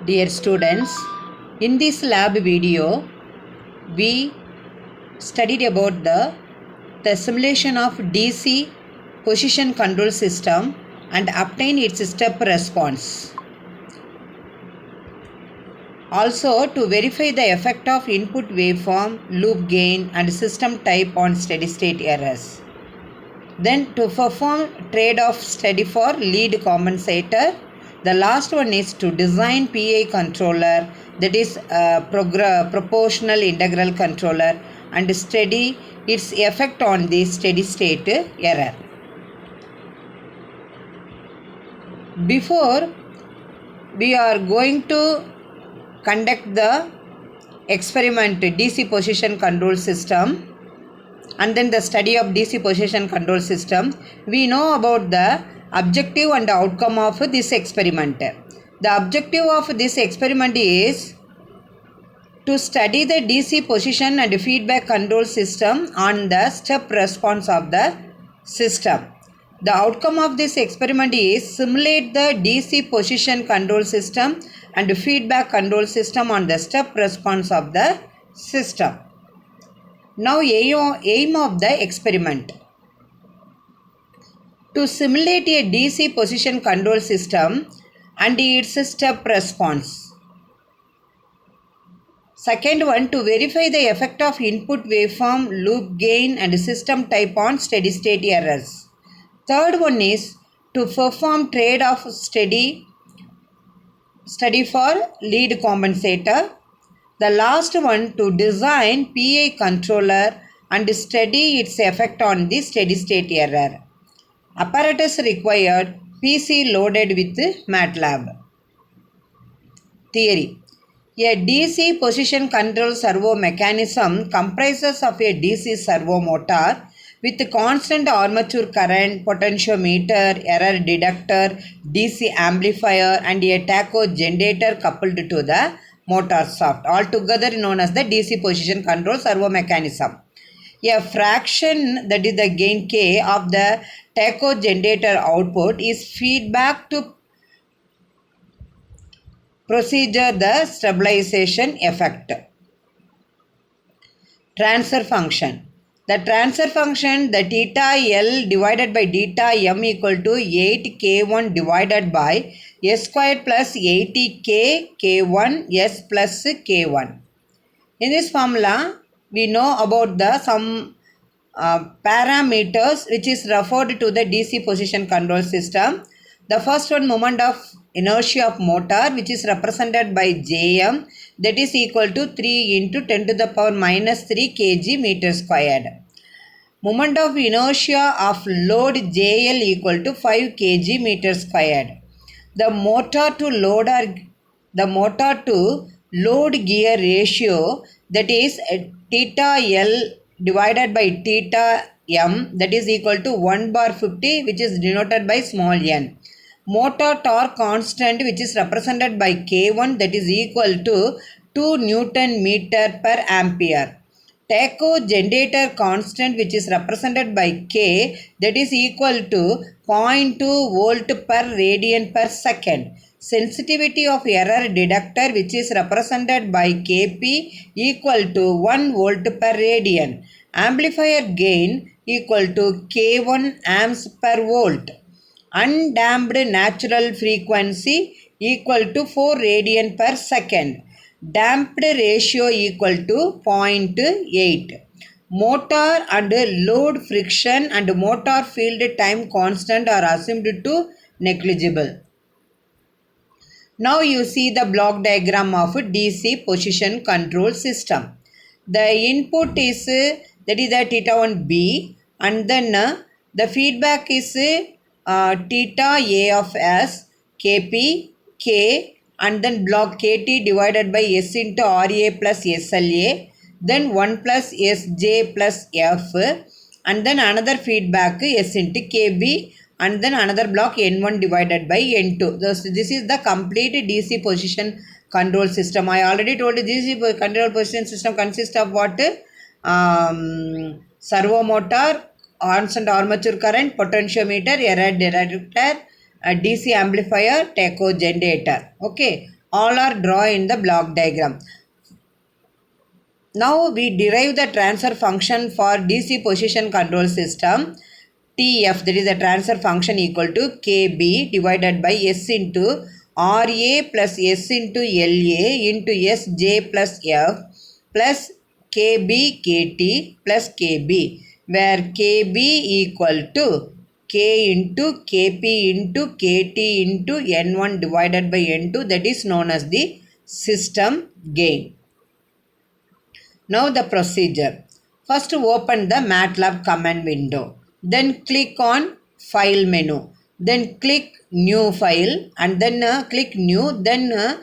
Dear students, in this lab video, we studied about the simulation of DC position control system and obtain its step response. Also, to verify the effect of input waveform, loop gain and system type on steady state errors. Then to perform trade-off study for lead compensator. The last one is to design PI controller, that is proportional integral controller, and study its effect on the steady state error. Before we are going to conduct the experiment DC position control system and then the study of DC position control system, we know about the objective and outcome of this experiment. The objective of this experiment is to study the DC position and feedback control system on the step response of the system. The outcome of this experiment is simulate the DC position control system and feedback control system on the step response of the system. Now aim of the experiment. To simulate a DC position control system and its step response. Second one, to verify the effect of input waveform, loop gain and system type on steady state errors. Third one is to perform trade-off study for lead compensator. The last one, to design PI controller and study its effect on the steady state error. Apparatus required, PC loaded with MATLAB. Theory. A DC position control servo mechanism comprises of a DC servo motor with constant armature current, potentiometer, error detector, DC amplifier and a tacho generator coupled to the motor shaft, altogether known as the DC position control servo mechanism. A fraction, that is the gain K, of the tacho generator output is feedback to procedure the stabilization effect. Transfer function. The transfer function, the theta L divided by theta M equal to 8K1 divided by S squared plus 80K K1 S plus K1. In this formula, we know about the some parameters which is referred to the DC position control system. The first one, moment of inertia of motor, which is represented by Jm, that is equal to 3 into 10 to the power minus 3 kg meter squared. Moment of inertia of load JL equal to 5 kg meter squared. The motor to load gear ratio, that is theta L divided by theta M, that is equal to 1/50, which is denoted by small n. Motor torque constant, which is represented by K1, that is equal to 2 Newton meter per ampere. Tacho generator constant, which is represented by K, that is equal to 0.2 volt per radian per second. Sensitivity of error detector, which is represented by Kp, equal to 1 volt per radian. Amplifier gain equal to K1 amps per volt. Undamped natural frequency equal to 4 radian per second. Damped ratio equal to 0.8. Motor and load friction and motor field time constant are assumed to negligible. Now you see the block diagram of DC position control system. The input is that is the theta 1B and then the feedback is theta A of S, Kp, K and then block Kt divided by S into Ra plus SLA, then 1 plus Sj plus F and then another feedback S into Kb and then another block N1 divided by N2. This is the complete DC position control system. I already told you DC control position system consists of what? Servo motor, constant armature current, potentiometer, error detector, DC amplifier, tacho generator. Okay. All are drawn in the block diagram. Now we derive the transfer function for DC position control system. TF, that is the transfer function, equal to KB divided by S into RA plus S into LA into SJ plus F plus KB KT plus KB, where KB equal to K into KP into KT into N1 divided by N2, that is known as the system gain. Now the procedure. First open the MATLAB command window. Then click on file menu. Then click new file and then click new. Then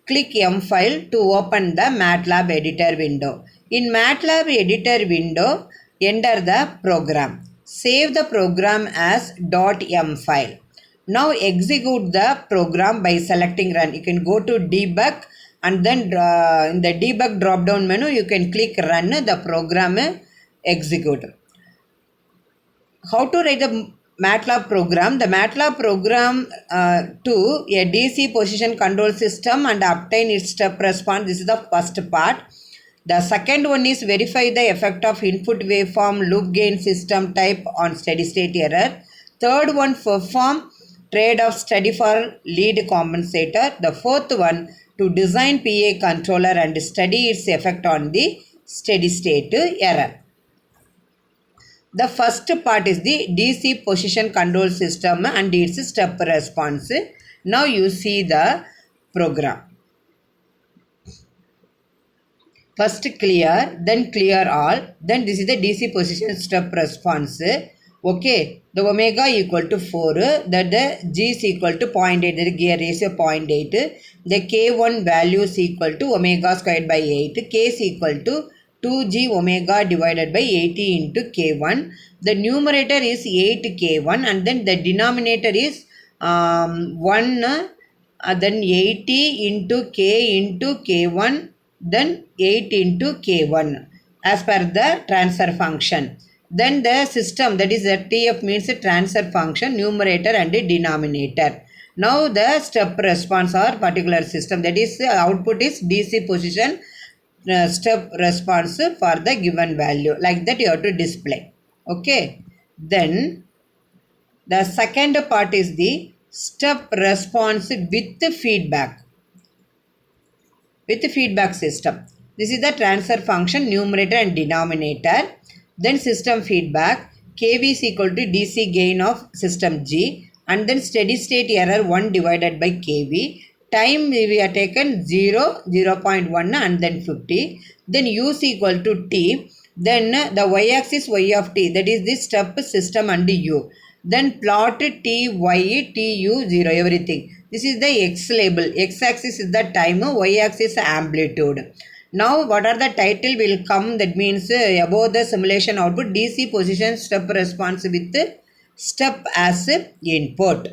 click M file to open the MATLAB editor window. In MATLAB editor window, enter the program. Save the program as .m file. Now execute the program by selecting run. You can go to debug and then in the debug drop down menu you can click run, the program execute. How to write the MATLAB program? The MATLAB program to a DC position control system and obtain its step response. This is the first part. The second one is verify the effect of input waveform loop gain system type on steady state error. Third one, perform trade-off study for lead compensator. The fourth one, to design PA controller and study its effect on the steady state error. The first part is the DC position control system and its step response. Now you see the program. First clear, then clear all, then this is the DC position step response. Okay, the omega equal to 4, that the G is equal to 0.8, the gear ratio 0.8, the K1 value is equal to omega squared by 8, K is equal to 2G omega divided by 80 into K1. The numerator is 8K1 and then the denominator is 1, then 80 into K into K1, then 8 into K1 as per the transfer function. Then the system, that is the TF means the transfer function, numerator and denominator. Now the step response or particular system, that is the output is DC position step response for the given value. Like that you have to display. Okay. Then the second part is the step response with feedback. With feedback system. This is the transfer function, numerator and denominator. Then system feedback, KV is equal to DC gain of system G and then steady state error 1 divided by KV. Time we have taken 0, 0.1 and then 50. Then U is equal to T. Then the y-axis y of t, that is the step system and U. Then plot T, Y, T, U, 0, everything. This is the X label. X-axis is the time, Y-axis amplitude. Now what are the title will come, that means above the simulation output DC position step response with step as input.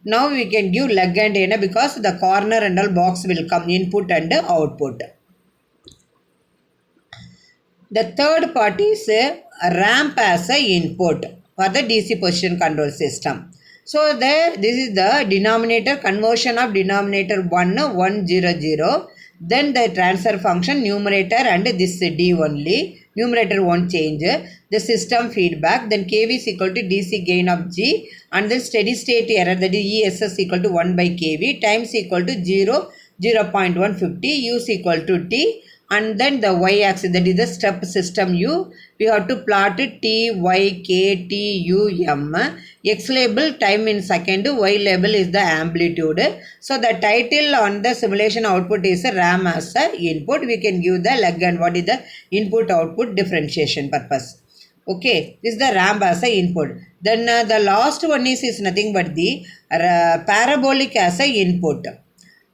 Now we can give leg and end because the corner and all box will come, input and output. The third part is ramp as a input for the DC position control system. So this is the denominator, conversion of denominator 1, 1, 0, 0. Then the transfer function, numerator and this D only. Numerator won't change. The system feedback, then KV is equal to DC gain of G and then steady state error, that is ESS equal to 1 by KV, times equal to 0, 0.150, U is equal to T. And then the y-axis, that is the step system U, we have to plot T, Y, K, T, U, M. X label time in second, Y label is the amplitude. So the title on the simulation output is RAM as a input. We can give the leg and what is the input output differentiation purpose. Okay, this is the RAM as a input. Then the last one is nothing but the parabolic as a input.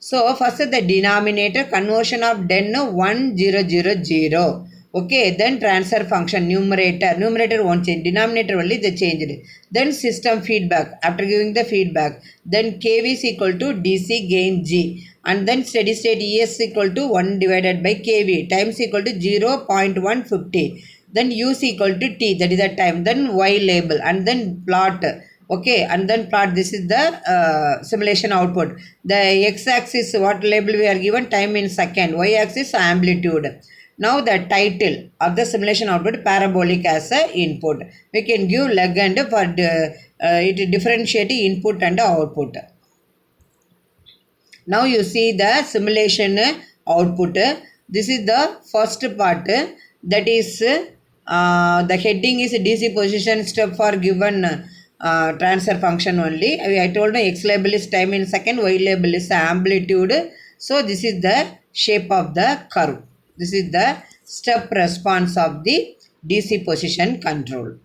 So first the denominator, conversion of den 1, 0, 0, 0. Okay, then transfer function, numerator won't change, denominator only they changed. Then system feedback, after giving the feedback, then KV is equal to DC gain G and then steady state ES equal to 1 divided by KV, times equal to 0.150. Then U is equal to T, that is the time, then Y label and then plot. Okay, and then plot, this is the simulation output. The x-axis, what label we are given, time in second, y-axis amplitude. Now the title of the simulation output, parabolic as a input. We can give Legend for it differentiate input and output. Now you see the simulation output. This is the first part, that is the heading is DC position step for given transfer function only. I told you x label is time in second, y label is amplitude. So this is the shape of the curve. This is the step response of the DC position control.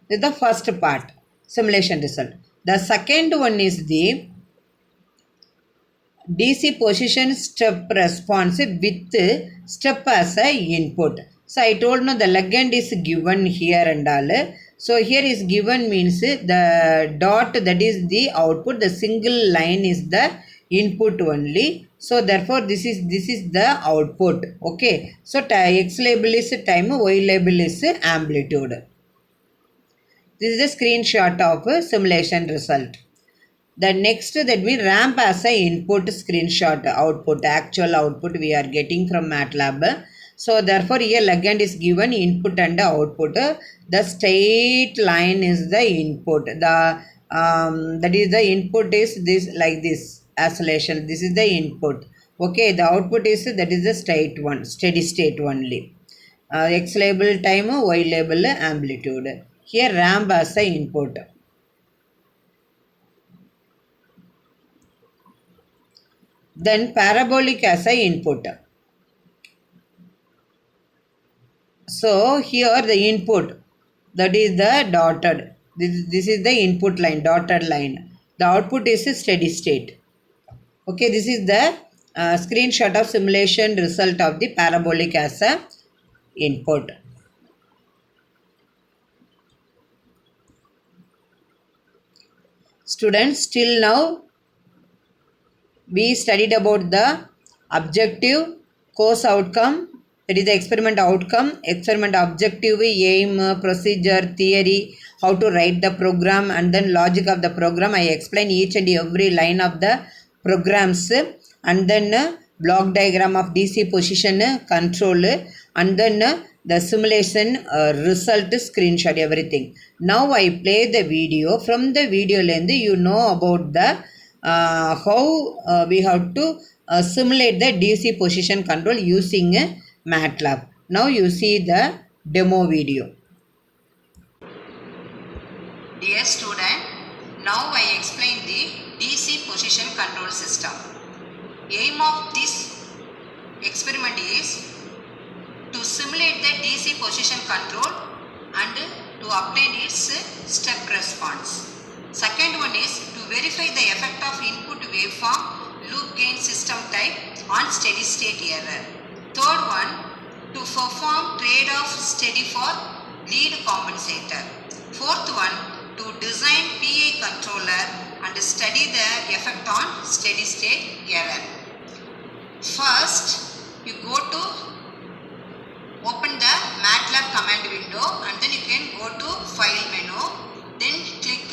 This is the first part, simulation result. The second one is the DC position step response with step as a input. So I told no the legend is given here and all. So here is given means the dot, that is the output, the single line is the input only. So therefore this is the output. Okay. So x label is time, y label is amplitude. This is a screenshot of simulation result. The next, that means ramp as a input screenshot output, actual output we are getting from MATLAB. So therefore here legend is given input and output. The straight line is the input. The that is the input is this, like this oscillation. This is the input. Okay, the output is, that is the straight one, steady state only. X label time, Y label amplitude. Here ramp as a input. Then parabolic as a input. So here the input, that is the dotted. This is the input line, dotted line. The output is a steady state. Okay, this is the screenshot of simulation result of the parabolic as a input. Students, till now we studied about the objective, course outcome, that is the experiment outcome, experiment objective, aim, procedure, theory, how to write the program, and then logic of the program. I explain each and every line of the programs, and then block diagram of DC position control, and then the simulation result screenshot, everything. Now I play the video. From the video length you know about the how we have to simulate the DC position control using MATLAB. Now you see the demo video. Dear student, now I explain the DC position control system. Aim of this experiment is to simulate the DC position control and to obtain its step response. Second one is to verify the effect of input waveform loop gain system type on steady state error. Third one, to perform trade-off study for lead compensator. Fourth one, to design PI controller and study the effect on steady state error. First, you go to open the MATLAB command window, and then you can go to file menu, then click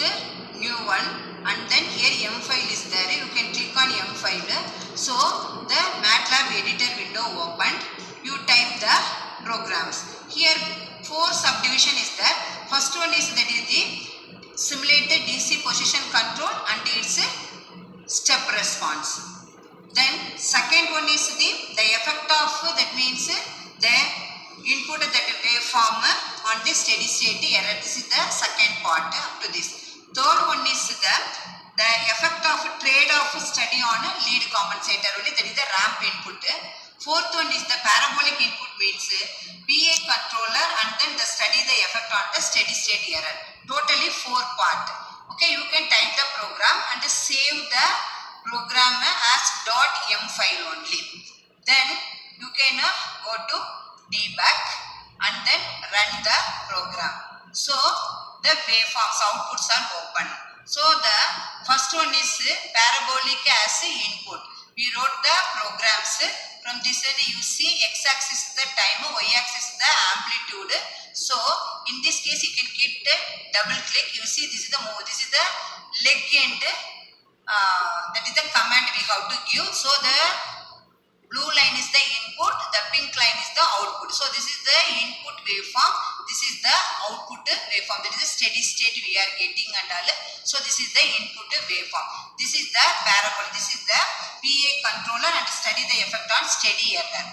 new one, and then here M file is there, you can click on M file. So the MATLAB editor window opened, you type the programs. Here 4 subdivision is there. First one is, that is the simulate the DC position control and its step response. Then second one is the effect of, that means the input that waveform on the steady state error. This is the second part up to this. Third one is the effect of trade-off study on lead compensator only, that is the ramp input. Fourth one is the parabolic input, means PI controller, and then the study the effect on the steady state error. Totally 4 part. Okay, you can type the program and save the program as .m file only. Then you can go to debug and then run the program. So the waveforms outputs are open. So the first one is parabolic as input. We wrote the programs. From this you see x-axis is the time, y-axis is the amplitude. So In this case, you can keep the double click. You see, this is the move. This is the leg end. That is the command we have to give. So the blue line is the input, the pink line is the output. So this is the input waveform, this is the output waveform. That is the steady state we are getting and all. So this is the input waveform. This is the parabol. This is the PA controller and study the effect on steady error.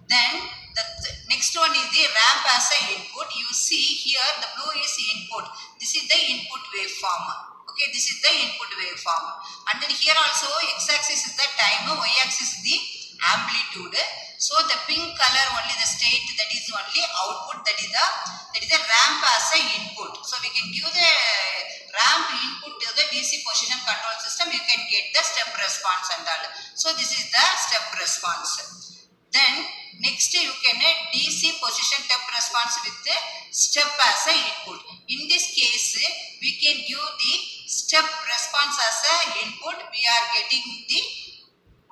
Then the next one is the ramp as a input. You see here the blue is input. This is the input waveform. Okay, this is the input waveform. And then here also x-axis is the time, y-axis is the amplitude. So the pink color only the state, that is only output, that is the ramp as a input. So we can give the ramp input to the DC position control system, you can get the step response and all. So this is the step response. Then next you can DC position step response with the step as a input. In this case we can give the step response as a input, we are getting the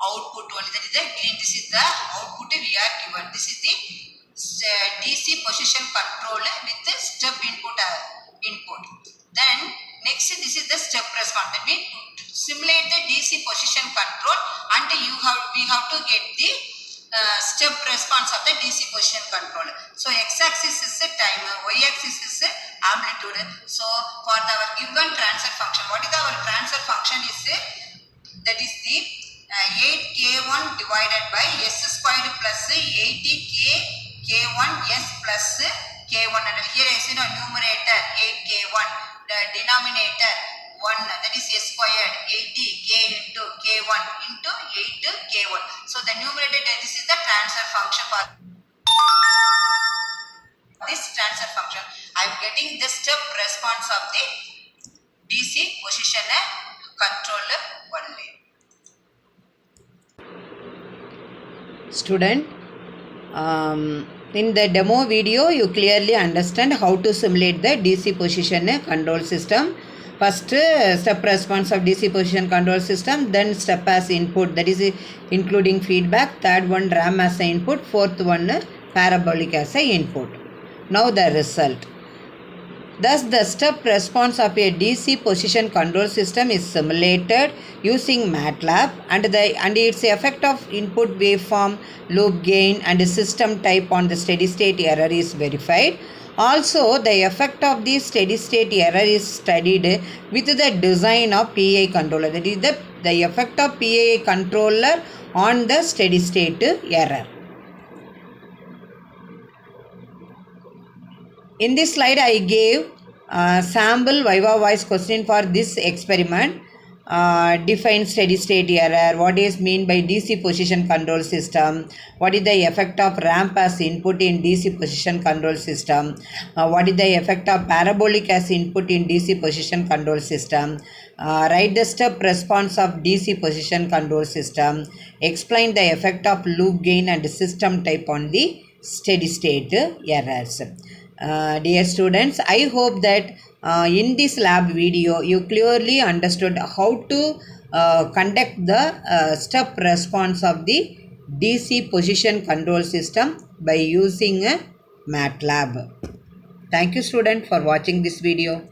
output only, that is the green. This is the output we are given. This is the DC position control with the step input. Then next this is the step response. That means to simulate the DC position control and we have to get the step response of the DC position control. So x-axis is the time, y-axis is the amplitude. So for our given transfer function, what is our transfer function is that is the 8k1 divided by s squared plus 80k1 s plus k1, and here is numerator 8k1, the denominator 1, that is s squared 80k into k1 into 8k1. So the numerator, this is the transfer function for this transfer function. I am getting the step response of the DC position controller only. Student, in the demo video you clearly understand how to simulate the DC position control system. First step response of DC position control system, then step as input, that is including feedback, third one RAM as a input, fourth one parabolic as a input. Now the result. Thus the step response of a DC position control system is simulated using MATLAB, and its effect of input waveform, loop gain and system type on the steady state error is verified. Also the effect of the steady state error is studied with the design of PI controller, that is the effect of PI controller on the steady state error. In this slide I gave sample Viva voice question for this experiment. Define steady state error, what is mean by DC position control system, what is the effect of ramp as input in DC position control system, what is the effect of parabolic as input in DC position control system, write the step response of DC position control system, explain the effect of loop gain and system type on the steady state errors. Dear students, I hope that in this lab video you clearly understood how to conduct the step response of the DC position control system by using MATLAB. Thank you student for watching this video.